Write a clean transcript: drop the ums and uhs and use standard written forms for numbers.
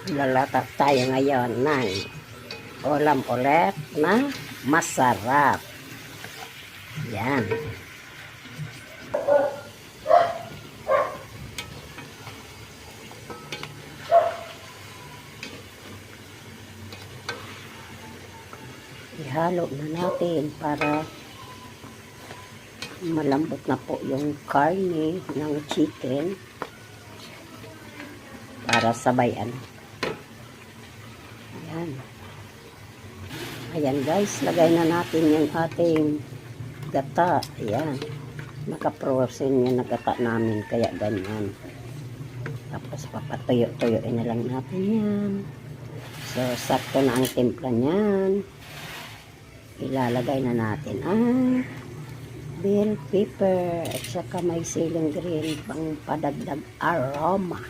Lalata tayo ngayon ng ulam ulit na masarap. Yan. Ihalo na natin para malambot na po yung karne ng chicken para sabayan. Ayan. Ayan guys, lagay na natin yung ating gata. Ayan. Nakaprosen yung nagata namin, kaya ganyan. Tapos papatuyo-tuyoin na lang natin yan. So, sakto na ang timpla niyan. Ilalagay na natin ang bell pepper at saka may siling green pang padagdag aroma.